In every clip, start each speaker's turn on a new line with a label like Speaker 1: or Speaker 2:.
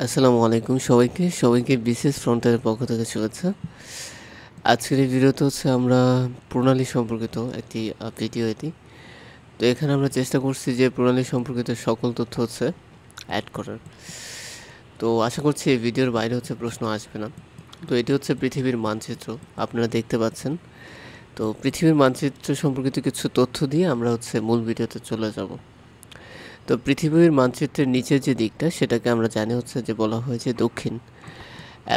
Speaker 1: আসসালামু আলাইকুম সবাইকে বিশেষ ফ্রন্টের পক্ষ থেকে শুভেচ্ছা। আজকের এই ভিডিওতে হচ্ছে আমরা প্রণালী সম্পর্কিত একটি ভিডিও এটি। তো এখানে আমরা চেষ্টা করছি যে প্রণালী সম্পর্কিত সকল তথ্য হচ্ছে অ্যাড করার। তো আশা করছি এই ভিডিওর বাইরে হচ্ছে প্রশ্ন আসবে না। তো এটি হচ্ছে পৃথিবীর মানচিত্র, আপনারা দেখতে পাচ্ছেন। তো পৃথিবীর মানচিত্র সম্পর্কিত কিছু তথ্য দিয়ে আমরা হচ্ছে মূল ভিডিওতে চলে যাব। তো পৃথিবীর মানচিত্রের নিচের যে দিকটা সেটাকে আমরা জানি হচ্ছে যে বলা হয় যে দক্ষিণ,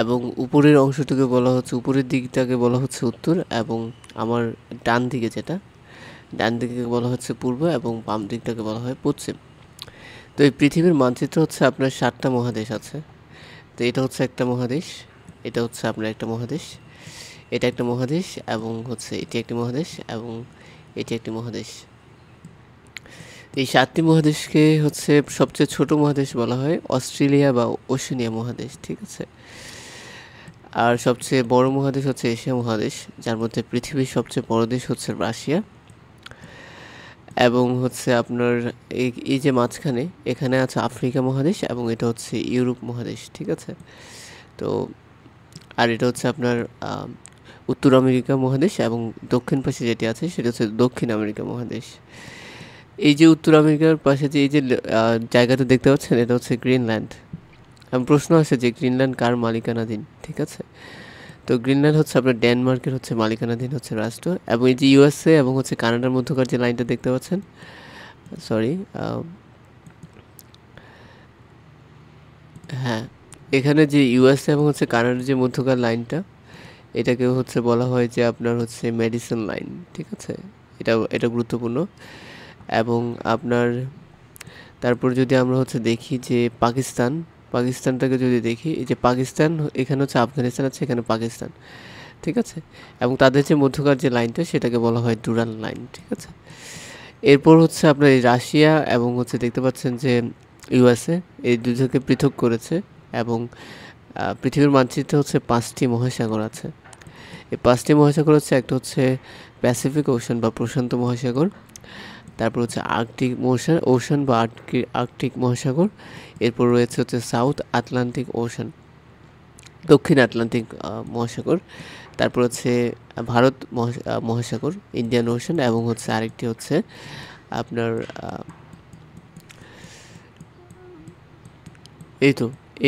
Speaker 1: এবং উপরের অংশটাকে বলা হচ্ছে, উপরের দিকটাকে বলা হচ্ছে উত্তর, এবং আমার ডান দিকে বলা হচ্ছে পূর্ব, এবং বাম দিকটাকে বলা হয় পশ্চিম। তো এই পৃথিবীর মানচিত্র হচ্ছে আপনার 7টা মহাদেশ আছে। তো এটা হচ্ছে একটা মহাদেশ, এটা হচ্ছে আপনার একটা মহাদেশ, এটা একটা মহাদেশ, এবং হচ্ছে এটি একটি মহাদেশ, এবং এটি একটি মহাদেশ। এই 7টি মহাদেশকে হচ্ছে সবচেয়ে ছোট মহাদেশ বলা হয় অস্ট্রেলিয়া বা ওশেনিয়া মহাদেশ, ঠিক আছে। আর সবচেয়ে বড় মহাদেশ হচ্ছে এশিয়া মহাদেশ, যার মধ্যে পৃথিবীর সবচেয়ে বড় দেশ হচ্ছে রাশিয়া, এবং হচ্ছে আপনার এই যে মাঝখানে এখানে আছে আফ্রিকা মহাদেশ, এবং এটা হচ্ছে ইউরোপ মহাদেশ, ঠিক আছে। তো আর এটা হচ্ছে আপনার উত্তর আমেরিকা মহাদেশ, এবং দক্ষিণ পাশে যেটি আছে সেটা হচ্ছে দক্ষিণ আমেরিকা মহাদেশ। এই যে উত্তর আমেরিকার পাশে যে এই যে জায়গাটা দেখতে পাচ্ছেন, এটা হচ্ছে গ্রিনল্যান্ড। এবং প্রশ্ন আসে যে গ্রিনল্যান্ড কার মালিকানাধীন, ঠিক আছে। তো গ্রিনল্যান্ড হচ্ছে আপনার ডেনমার্কের হচ্ছে মালিকানাধীন হচ্ছে রাষ্ট্র, এবং এই যে ইউএসএ এবং হচ্ছে কানাডার মধ্যকার যে লাইনটা দেখতে পাচ্ছেন, সরি, হ্যাঁ, এখানে যে ইউএসএ এবং হচ্ছে কানাডার যে মধ্যকার লাইনটা, এটাকে হচ্ছে বলা হয় যে আপনার হচ্ছে মেডিসন লাইন, ঠিক আছে। এটা গুরুত্বপূর্ণ। এবং আপনার তারপর যদি আমরা হচ্ছে দেখি যে পাকিস্তানটাকে যদি দেখি, এই যে পাকিস্তান, এখানে হচ্ছে আফগানিস্তান আছে, এখানে পাকিস্তান, ঠিক আছে। এবং তাদের যে মধ্যকার যে লাইনটা সেটাকে বলা হয় ডুরাল লাইন, ঠিক আছে। এরপর হচ্ছে আপনার এই রাশিয়া এবং হচ্ছে দেখতে পাচ্ছেন যে ইউএসএ, এই দুটোকে পৃথক করেছে। এবং পৃথিবীর মানচিত্রে হচ্ছে 5টি মহাসাগর আছে। এই 5টি মহাসাগর হচ্ছে, একটা হচ্ছে প্যাসিফিক ওশান বা প্রশান্ত মহাসাগর, তারপর হচ্ছে আর্কটিক ওশান বা আর্কটিক মহাসাগর, এরপর রয়েছে হচ্ছে সাউথ আটলান্টিক ওশান, দক্ষিণ আটলান্টিক মহাসাগর, তারপর হচ্ছে ভারত মহাসাগর, ইন্ডিয়ান ওশান, এবং হচ্ছে আরেকটি হচ্ছে আপনার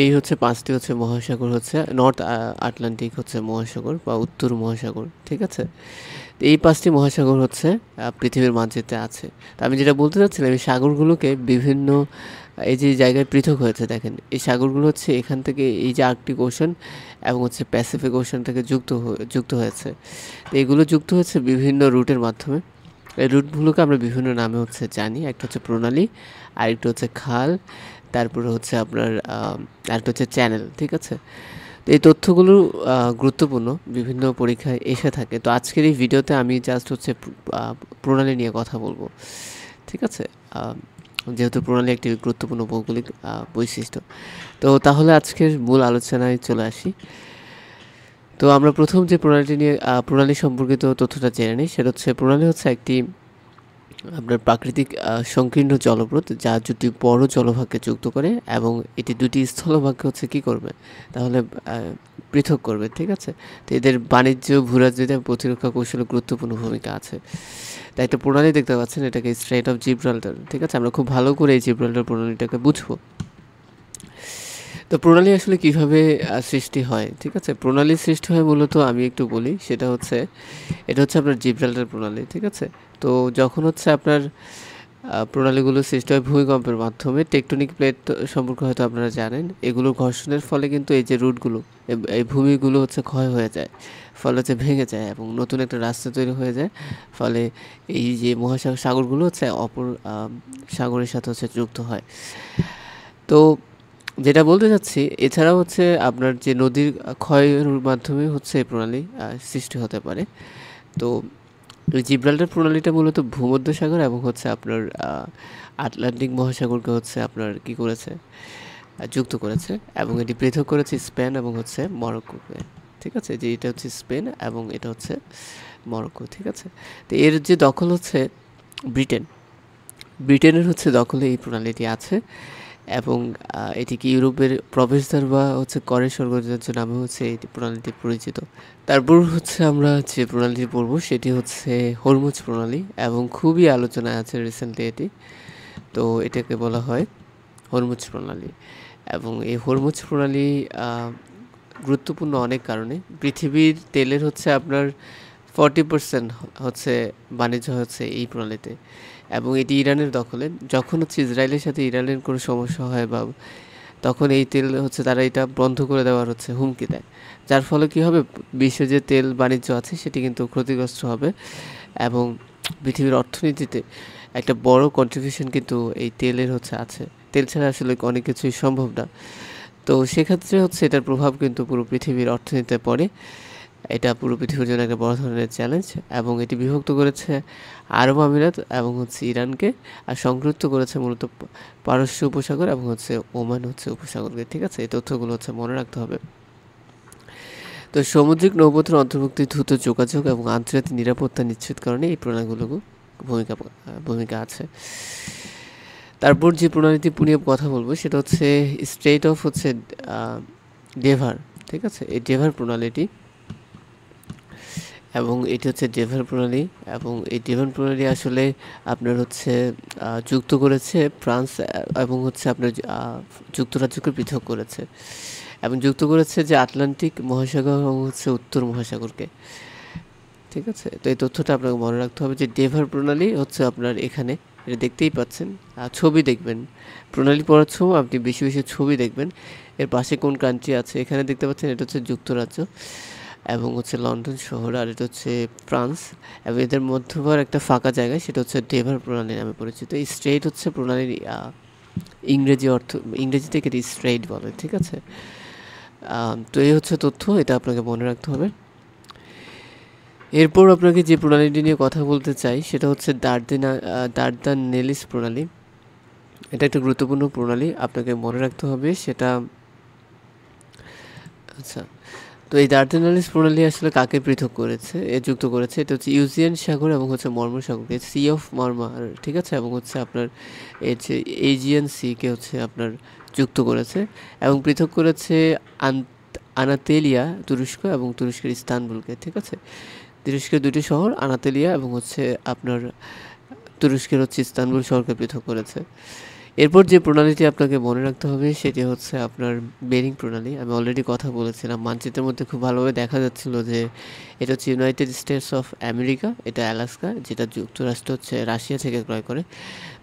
Speaker 1: এই হচ্ছে 5টি হচ্ছে মহাসাগর, হচ্ছে নর্থ আটলান্টিক হচ্ছে মহাসাগর বা উত্তর মহাসাগর, ঠিক আছে। এই 5টি মহাসাগর হচ্ছে পৃথিবীর মানচিত্রে আছে। তো আমি যেটা বলতে চাচ্ছিলাম, এই সাগরগুলোকে বিভিন্ন এই যে জায়গায় পৃথক হয়েছে, দেখেন এই সাগরগুলো হচ্ছে এখান থেকে এই যে আর্কটিক ওশান এবং হচ্ছে প্যাসিফিক ওশান থেকে যুক্ত হয়েছে। তো এগুলো যুক্ত হয়েছে বিভিন্ন রুটের মাধ্যমে। এই রুটগুলোকে আমরা বিভিন্ন নামে হচ্ছে জানি, একটা হচ্ছে প্রণালী, আরেকটা হচ্ছে খাল, তারপরে হচ্ছে আপনার আরেকটা হচ্ছে চ্যানেল, ঠিক আছে। তো এই তথ্যগুলো গুরুত্বপূর্ণ, বিভিন্ন পরীক্ষায় এসে থাকে। তো আজকের এই ভিডিওতে আমি জাস্ট হচ্ছে প্রণালী নিয়ে কথা বলবো, ঠিক আছে। যেহেতু প্রণালী একটি গুরুত্বপূর্ণ ভৌগোলিক বৈশিষ্ট্য। তো তাহলে আজকের মূল আলোচনায় চলে আসি। তো আমরা প্রথম যে প্রণালী সম্পর্কিত তথ্যটা জেনে নিই, সেটা হচ্ছে প্রণালী হচ্ছে একটি আপনার প্রাকৃতিক সংকীর্ণ জলপ্রপাত, যা দুটি বড় জলভাগকে যুক্ত করে, এবং এটি দুটি স্থলভাগকে হচ্ছে কী করবে, তাহলে পৃথক করবে, ঠিক আছে। তো এদের বাণিজ্য, ভূরাজনীতি এবং প্রতিরক্ষা কৌশলে গুরুত্বপূর্ণ ভূমিকা আছে। তাই একটা প্রণালী দেখতে পাচ্ছেন, এটাকে স্ট্রেট অফ জিব্রাল্টার, ঠিক আছে। আমরা খুব ভালো করে এই জিব্রাল্টার প্রণালীটাকে বুঝবো। তো প্রণালী আসলে কিভাবে সৃষ্টি হয়, ঠিক আছে। প্রণালী সৃষ্টি হয় মূলত, আমি একটু বলি, সেটা হচ্ছে এটা হচ্ছে আপনার জিব্রাল্টার প্রণালী, ঠিক আছে। তো যখন হচ্ছে আপনার প্রণালীগুলো সৃষ্টি হয় ভূমিকম্পের মাধ্যমে, টেকটনিক প্লেট সম্পর্কে হয়তো আপনারা জানেন, এগুলোর ঘর্ষণের ফলে কিন্তু এই যে রুটগুলো, এই ভূমিগুলো হচ্ছে ক্ষয় হয়ে যায়, ফলে হচ্ছে ভেঙে যায় এবং নতুন একটা রাস্তা তৈরি হয়ে যায়। ফলে এই যে সাগরগুলো হচ্ছে অপর সাগরের সাথে হচ্ছে যুক্ত হয়। তো যেটা বলতে চাচ্ছি, এছাড়াও হচ্ছে আপনার যে নদীর ক্ষয়ের মাধ্যমে হচ্ছে এই প্রণালী সৃষ্টি হতে পারে। তো জিব্রাল্টার প্রণালীটা মূলত ভূমধ্যসাগর এবং হচ্ছে আপনার আটলান্টিক মহাসাগরকে হচ্ছে আপনার কি করেছে, যুক্ত করেছে, এবং এটি পৃথক করেছে স্পেন এবং হচ্ছে মরক্কোকে, ঠিক আছে। যে এটা হচ্ছে স্পেন এবং এটা হচ্ছে মরক্কো, ঠিক আছে। তো এর যে দখল হচ্ছে ব্রিটেনের হচ্ছে দখলে এই প্রণালীটি আছে, এবং এটিকে ইউরোপের প্রবেশদ্বার বা হচ্ছে করের স্বর্গরাজ্য নামে হচ্ছে এই প্রণালীটি পরিচিত। তারপর হচ্ছে আমরা যে প্রণালীটি পড়ব সেটি হচ্ছে হরমুজ প্রণালী, এবং খুবই আলোচনায় আছে রিসেন্টলি এটি। তো এটাকে বলা হয় হরমুজ প্রণালী। এবং এই হরমুজ প্রণালী গুরুত্বপূর্ণ অনেক কারণে। পৃথিবীর তেলের হচ্ছে আপনার 40% হচ্ছে বাণিজ্য হচ্ছে এই প্রণালীতে, এবং এটি ইরানের দখলে। যখন হচ্ছে ইসরায়েলের সাথে ইরানের কোনো সমস্যা হয় বা তখন এই তেল হচ্ছে তারা এটা বন্ধ করে দেওয়ার হচ্ছে হুমকি দেয়, যার ফলে কী হবে, বিশ্বে যে তেল বাণিজ্য আছে সেটি কিন্তু ক্ষতিগ্রস্ত হবে, এবং পৃথিবীর অর্থনীতিতে একটা বড় কন্ট্রিবিউশন কিন্তু এই তেলের হচ্ছে আছে। তেল ছাড়া আসলে অনেক কিছুই সম্ভব না। তো সেক্ষেত্রে হচ্ছে এটার প্রভাব কিন্তু পুরো পৃথিবীর অর্থনীতিতে পড়ে। এটা পুরো পৃথিবীর জন্য একটা বড় ধরনের চ্যালেঞ্জ, এবং এটি বিভক্ত করেছে আরব আমিরাত এবং হচ্ছে ইরানকে, আর সংযুক্ত করেছে মূলত পারস্য উপসাগর এবং হচ্ছে ওমান হচ্ছে উপসাগরকে। ঠিক আছে, এই তথ্যগুলো হচ্ছে মনে রাখতে হবে। তো সামুদ্রিক নৌপথের অন্তর্ভুক্তি, দ্রুত যোগাযোগ এবং আন্তর্জাতিক নিরাপত্তা নিশ্চিতকরণে এই প্রণালীগুলো ভূমিকা আছে। তারপর যে প্রণালীটি নিয়ে কথা বলবো সেটা হচ্ছে স্ট্রেট অফ হচ্ছে ডেভার। ঠিক আছে, এই ডেভার প্রণালীটি, এবং এটি হচ্ছে ডেভার প্রণালী, এবং এই ডেভার প্রণালী আসলে আপনার হচ্ছে যুক্ত করেছে ফ্রান্স এবং হচ্ছে আপনার যুক্তরাজ্যকে পৃথক করেছে, এবং যুক্ত করেছে যে আটলান্টিক মহাসাগর এবং হচ্ছে উত্তর মহাসাগরকে। ঠিক আছে, তো এই তথ্যটা আপনাকে মনে রাখতে হবে যে ডেভার প্রণালী হচ্ছে আপনার এখানে, এটা দেখতেই পাচ্ছেন, ছবি দেখবেন প্রণালী পড়ার সময় আপনি বেশি বেশি ছবি দেখবেন। এর পাশে কোন কান্ট্রি আছে এখানে দেখতে পাচ্ছেন, এটা হচ্ছে যুক্তরাজ্য এবং হচ্ছে লন্ডন শহর, আর এটা হচ্ছে ফ্রান্স, এবং এদের মধ্যবার একটা ফাঁকা জায়গায়, সেটা হচ্ছে ডেভার প্রণালী নামে পরিচিত। এই স্ট্রেইট হচ্ছে প্রণালীর ইংরেজি থেকে এটি স্ট্রেইট বলে। ঠিক আছে, তো এই হচ্ছে তথ্য, এটা আপনাকে মনে রাখতে হবে। এরপর আপনাকে যে প্রণালীটি নিয়ে কথা বলতে চাই সেটা হচ্ছে দার্দানেলিস প্রণালী। এটা একটা গুরুত্বপূর্ণ প্রণালী, আপনাকে মনে রাখতে হবে সেটা। আচ্ছা, তো এই দার্দানেলিস প্রণালী আসলে কাকে পৃথক করেছে, যুক্ত করেছে, এটা হচ্ছে ইউজিয়ান সাগর এবং হচ্ছে মর্মর সাগরকে, সি অফ মারমার। ঠিক আছে, এবং হচ্ছে আপনার এই যে এজিয়ান সিকে হচ্ছে আপনার যুক্ত করেছে, এবং পৃথক করেছে আনাতেলিয়া তুরস্ক এবং তুরস্কের ইস্তানবুলকে। ঠিক আছে, তুরস্কের দুটি শহর আনাতেলিয়া এবং হচ্ছে আপনার তুরস্কের হচ্ছে ইস্তানবুল শহরকে পৃথক করেছে। এরপর যে প্রণালীটি আপনাকে মনে রাখতে হবে সেটি হচ্ছে আপনার বেরিং প্রণালী। আমি অলরেডি কথা বলেছিলাম, মানচিত্রের মধ্যে খুব ভালোভাবে দেখা যাচ্ছিল যে এটা হচ্ছে ইউনাইটেড স্টেটস অফ আমেরিকা, এটা আলাস্কা, যেটা যুক্তরাষ্ট্র হচ্ছে রাশিয়া থেকে ক্রয় করে।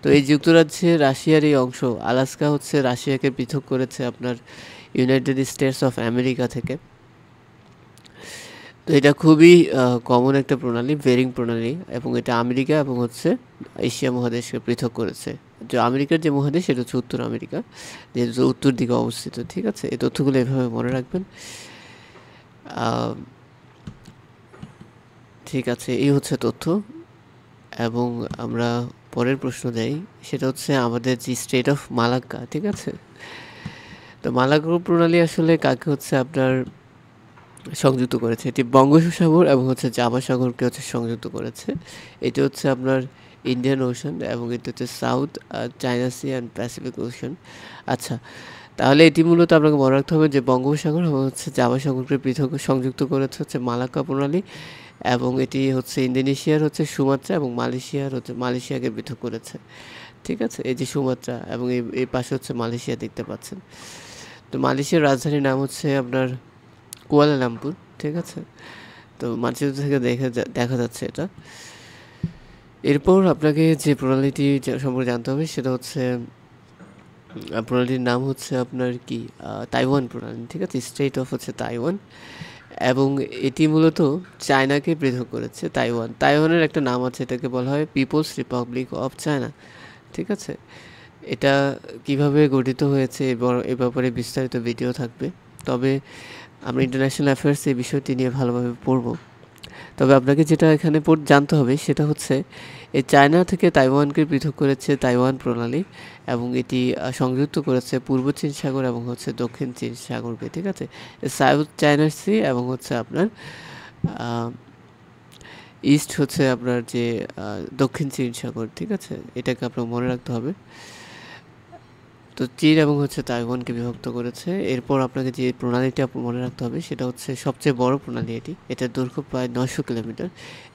Speaker 1: তো এই যুক্তরাজ্যে রাশিয়ার এই অংশ আলাস্কা হচ্ছে রাশিয়াকে পৃথক করেছে আপনার ইউনাইটেড স্টেটস অফ আমেরিকা থেকে। তো এটা খুবই কমন একটা প্রণালী, বেরিং প্রণালী, এবং এটা আমেরিকা এবং হচ্ছে এশিয়া মহাদেশকে পৃথক করেছে। যে আমেরিকার যে মহাদেশ সেটা হচ্ছে উত্তর আমেরিকা, যেহেতু উত্তর দিকে অবস্থিত। ঠিক আছে, এই তথ্যগুলো এভাবে মনে রাখবেন। ঠিক আছে, এই হচ্ছে তথ্য, এবং আমরা পরের প্রশ্ন দেই, সেটা হচ্ছে আমাদের যে স্টেট অফ মালাক্কা। ঠিক আছে, তো মালাক্কা প্রণালী আসলে কাকে হচ্ছে আপনার সংযুক্ত করেছে, এটি বঙ্গোপসাগর এবং হচ্ছে জাভা সাগরকে হচ্ছে সংযুক্ত করেছে। এটি হচ্ছে আপনার ইন্ডিয়ান ওশান, এবং এটি হচ্ছে South China Sea and Pacific Ocean. আচ্ছা, তাহলে এটি মূলত আপনাকে মনে রাখতে হবে যে বঙ্গোপসাগর এবং হচ্ছে জাভা সাগরকে পৃথক সংযুক্ত করেছে হচ্ছে মালাক্কা প্রণালী, এবং এটি হচ্ছে ইন্দোনেশিয়ার হচ্ছে সুমাত্রা এবং মালয়েশিয়াকে পৃথক করেছে। ঠিক আছে, এই যে সুমাত্রা এবং এই পাশে হচ্ছে মালয়েশিয়া দেখতে পাচ্ছেন। তো মালয়েশিয়ার রাজধানীর নাম হচ্ছে আপনার কুয়ালালামপুর। ঠিক আছে, তো মানচিত্র থেকে দেখা যাচ্ছে এটা। এরপর আপনাকে যে প্রণালীটি সম্পর্কে জানতে হবে সেটা হচ্ছে প্রণালীর নাম হচ্ছে আপনার কি তাইওয়ান প্রণালী। ঠিক আছে, স্টেট অফ হচ্ছে তাইওয়ান, এবং এটি মূলত চায়নাকে পৃথক করেছে। তাইওয়ানের একটা নাম আছে, এটাকে বলা হয় পিপলস রিপাবলিক অফ চায়না। ঠিক আছে, এটা কিভাবে গঠিত হয়েছে এ ব্যাপারে বিস্তারিত ভিডিও থাকবে, তবে আমরা ইন্টারন্যাশনাল অ্যাফেয়ার্স এই বিষয়টি নিয়ে ভালোভাবে পড়ব। তবে আপনাকে যেটা এখানে জানতে হবে সেটা হচ্ছে এই চায়না থেকে তাইওয়ানকে পৃথক করেছে তাইওয়ান প্রণালী, এবং এটি সংযুক্ত করেছে পূর্ব চীন সাগর এবং হচ্ছে দক্ষিণ চীন সাগরকে। ঠিক আছে, সাউথ চায়না সি এবং হচ্ছে আপনার ইস্ট হচ্ছে আপনার যে দক্ষিণ চীন সাগর। ঠিক আছে, এটাকে আপনার মনে রাখতে হবে। তো চীন এবং হচ্ছে তাইওয়ানকে বিভক্ত করেছে। এরপর আপনাকে যে প্রণালীটা মনে রাখতে হবে সেটা হচ্ছে সবচেয়ে বড় প্রণালী এটি। এটার দৈর্ঘ্য প্রায় 900 কিলোমিটার।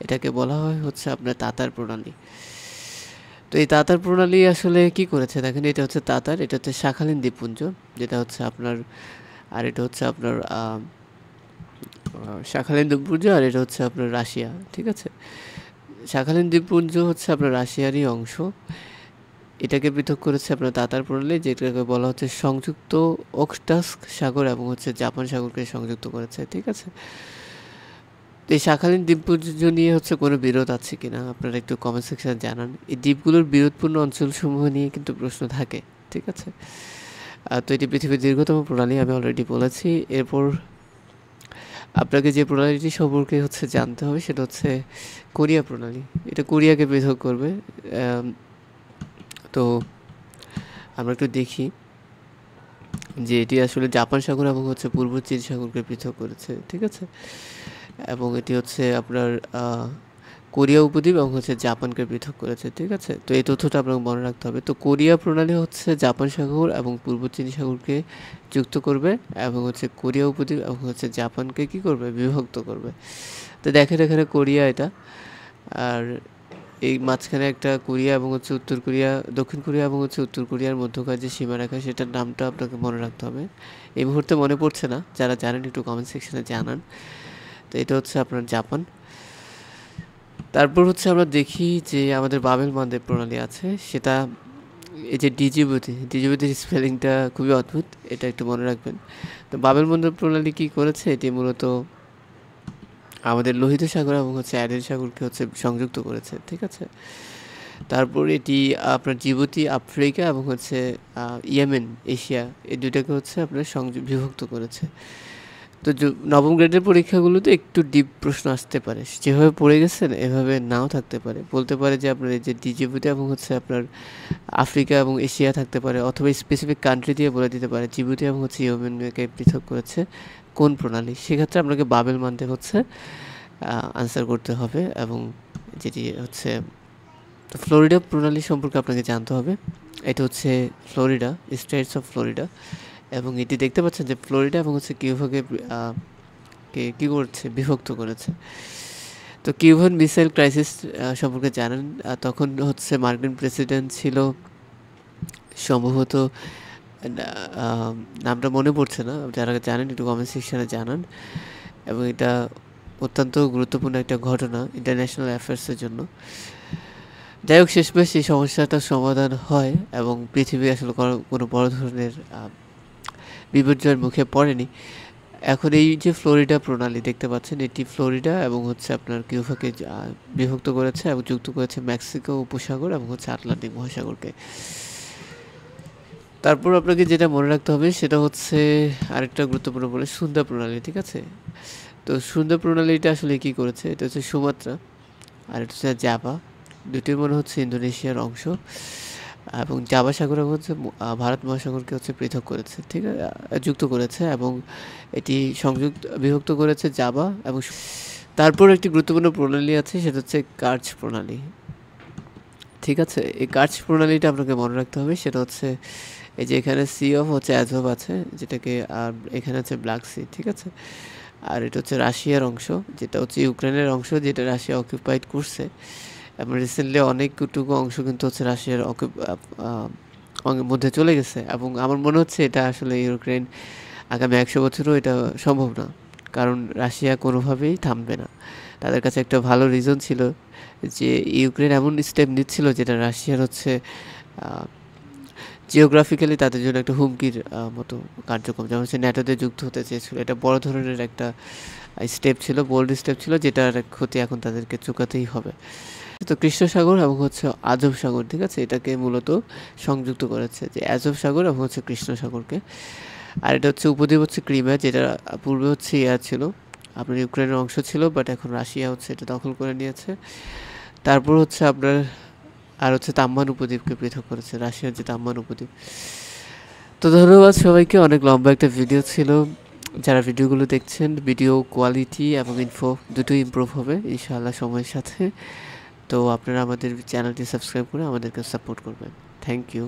Speaker 1: এটাকে বলা হয় হচ্ছে আপনার তাতার প্রণালী। তো এই তাতার প্রণালী আসলে কি করেছে দেখেন, এটা হচ্ছে তাতার, এটা হচ্ছে শাখালিন দ্বীপপুঞ্জ, যেটা হচ্ছে আপনার, আর এটা হচ্ছে আপনার শাখালিন দ্বীপপুঞ্জ, আর এটা হচ্ছে আপনার রাশিয়া, ঠিক আছে। শাখালিন দ্বীপপুঞ্জ হচ্ছে আপনার রাশিয়ারই অংশ। এটাকে পৃথক করেছে আপনার তাতার প্রণালী, যেটাকে বলা হচ্ছে সংযুক্ত ওখটাস্ক সাগর এবং হচ্ছে জাপান সাগরকে সংযুক্ত করেছে, ঠিক আছে। এই শাখালিন দ্বীপপুঞ্জ নিয়ে হচ্ছে কোনো বিরোধ আছে কিনা আপনারা একটু কমেন্ট সেকশনে জানান। এই দ্বীপগুলোর বিরোধপূর্ণ অঞ্চলসমূহ নিয়ে কিন্তু প্রশ্ন থাকে, ঠিক আছে। তো এটি পৃথিবীর দীর্ঘতম প্রণালী, আমি অলরেডি বলেছি। এরপর আপনাকে যে প্রণালীটি সম্পর্কে হচ্ছে জানতে হবে সেটা হচ্ছে কোরিয়া প্রণালী। এটা কোরিয়াকে পৃথক করবে। তো আমরা একটু দেখি যে এটি আসলে জাপান সাগর এবং হচ্ছে পূর্ব চীন সাগরকে পৃথক করেছে, ঠিক আছে। এবং এটি হচ্ছে আপনার কোরিয়া উপদ্বীপ এবং হচ্ছে জাপানকে পৃথক করেছে, ঠিক আছে। তো এই তথ্যটা আপনাকে মনে রাখতে হবে। তো কোরিয়া প্রণালী হচ্ছে জাপান সাগর এবং পূর্ব চীন সাগরকে যুক্ত করবে এবং হচ্ছে কোরিয়া উপদ্বীপ এবং হচ্ছে জাপানকে কি করবে, বিভক্ত করবে। তো দেখেন এখানে কোরিয়া এটা, আর এই মাঝখানে একটা কোরিয়া এবং হচ্ছে উত্তর কোরিয়া, দক্ষিণ কোরিয়া এবং হচ্ছে উত্তর কোরিয়ার মধ্যকার যে সীমারেখা সেটার নামটা আপনাকে মনে রাখতে হবে। এই মুহূর্তে মনে পড়ছে না, যারা জানেন একটু কমেন্ট সেকশনে জানান। তো এটা হচ্ছে আপনার জাপান। তারপর হচ্ছে আমরা দেখি যে আমাদের বাবেল মানদেব প্রণালী আছে, সেটা এই যে ডিজিবিতির স্পেলিংটা খুবই অদ্ভুত, এটা একটু মনে রাখবেন। তো বাবেল মানদেব প্রণালী কী করেছে, এটি মূলত আমাদের লোহিত সাগর এবং হচ্ছে অ্যাডেন সাগরকে হচ্ছে সংযুক্ত করেছে, ঠিক আছে। তারপর এটি আপনার জিবুতি আফ্রিকা এবং হচ্ছে ইয়েমেন এশিয়া, এই দুইটাকে হচ্ছে আপনার বিভক্ত করেছে। তো নবম গ্রেডের পরীক্ষাগুলোতে একটু ডিপ প্রশ্ন আসতে পারে, যেভাবে পড়ে গেছেন এভাবে নাও থাকতে পারে। বলতে পারে যে আপনার এই যে জিবুতি এবং হচ্ছে আপনার আফ্রিকা এবং এশিয়া থাকতে পারে, অথবা স্পেসিফিক কান্ট্রি দিয়ে বলে দিতে পারে জিবুতি এবং হচ্ছে ইয়েমেনকে পৃথক করেছে কোন প্রণালী। সেক্ষেত্রে আপনাকে বাবেল মানতে হচ্ছে আনসার করতে হবে। এবং যেটি হচ্ছে ফ্লোরিডা প্রণালী সম্পর্কে আপনাকে জানতে হবে। এটা হচ্ছে ফ্লোরিডা, স্টেটস অফ ফ্লোরিডা, এবং এটি দেখতে পাচ্ছেন যে ফ্লোরিডা এবং হচ্ছে কিউবাকে কী করছে, বিভক্ত করেছে। তো কিউবান মিসাইল ক্রাইসিস সম্পর্কে জানেন, তখন হচ্ছে মার্কিন প্রেসিডেন্ট ছিল সম্ভবত, নামটা মনে পড়ছে না, যারা জানেন একটু কমেন্ট সেকশনে জানান। এবং এটা অত্যন্ত গুরুত্বপূর্ণ একটা ঘটনা ইন্টারন্যাশনাল অ্যাফেয়ার্সের জন্য। যাই হোক, শেষমেশ এই সমস্যাটার সমাধান হয় এবং পৃথিবী আসলে কোনো বড় ধরনের বিপর্যয়ের মুখে পড়েনি। এখন এই যে ফ্লোরিডা প্রণালী দেখতে পাচ্ছেন, এটি ফ্লোরিডা এবং হচ্ছে আপনার কিউবাকে বিভক্ত করেছে এবং যুক্ত করেছে মেক্সিকো উপসাগর এবং হচ্ছে আটলান্টিক মহাসাগরকে। তারপর আপনাকে যেটা মনে রাখতে হবে সেটা হচ্ছে আরেকটা গুরুত্বপূর্ণ বলে সুন্দা প্রণালী, ঠিক আছে। তো সুন্দা প্রণালীটা আসলে কী করেছে, এটা হচ্ছে সুমাত্রা আর এটা হচ্ছে জাভা, দুটোই মনে হচ্ছে ইন্দোনেশিয়ার অংশ, এবং জাভা সাগর হচ্ছে ভারত মহাসাগরকে হচ্ছে পৃথক করেছে, ঠিক আছে, যুক্ত করেছে এবং এটি বিভক্ত করেছে জাভা। এবং তারপর একটি গুরুত্বপূর্ণ প্রণালী আছে, সেটা হচ্ছে কার্চ প্রণালী, ঠিক আছে। এই কার্চ প্রণালীটা আপনাকে মনে রাখতে হবে, সেটা হচ্ছে এই যে এখানে সি অফ হচ্ছে অ্যাজভ আছে, যেটাকে, আর এখানে হচ্ছে ব্ল্যাক সি, ঠিক আছে। আর এটা হচ্ছে রাশিয়ার অংশ, যেটা হচ্ছে ইউক্রেনের অংশ, যেটা রাশিয়া অকুপাইড করছে। এবং রিসেন্টলি অনেকটুকু অংশ কিন্তু হচ্ছে রাশিয়ার মধ্যে চলে গেছে। এবং আমার মনে হচ্ছে এটা আসলে ইউক্রেন আগামী 100 বছরও এটা সম্ভব না, কারণ রাশিয়া কোনোভাবেই থামবে না। তাদের কাছে একটা ভালো রিজন ছিল যে ইউক্রেন এমন স্টেপ নিচ্ছিল যেটা রাশিয়ার হচ্ছে জিওগ্রাফিক্যালি তাদের জন্য একটা হুমকির মতো কার্যক্রম, যেমন হচ্ছে ন্যাটোতে যুক্ত হতে চেয়েছিল। এটা বড় ধরনের একটা স্টেপ ছিল, বোল্ড স্টেপ ছিল, যেটার ক্ষতি এখন তাদেরকে চুকাতেই হবে। তো কৃষ্ণ সাগর এবং হচ্ছে আজব সাগর, ঠিক আছে, এটাকে মূলত সংযুক্ত করেছে, যে আজব সাগর এবং হচ্ছে কৃষ্ণ সাগরকে। আর এটা হচ্ছে উপদ্বীপ হচ্ছে ক্রিমিয়া, যেটা পূর্বে হচ্ছে ছিল আপনার ইউক্রেনের অংশ ছিল, বাট এখন রাশিয়া হচ্ছে এটা দখল করে নিয়েছে। তারপর হচ্ছে আপনার আর হচ্ছে তাম্মান উপদ্বীপকে পৃথক করেছে, রাশিয়ার যে তাম্মান উপদ্বীপ। তো ধন্যবাদ সবাইকে, অনেক লম্বা একটা ভিডিও ছিল। যারা ভিডিওগুলো দেখছেন, ভিডিও কোয়ালিটি এবং ইনফো দুটোই ইমপ্রুভ হবে ইনশাআল্লাহ সময়ের সাথে। তো আপনারা আমাদের চ্যানেলটি সাবস্ক্রাইব করে আমাদেরকে সাপোর্ট করবেন। Thank you.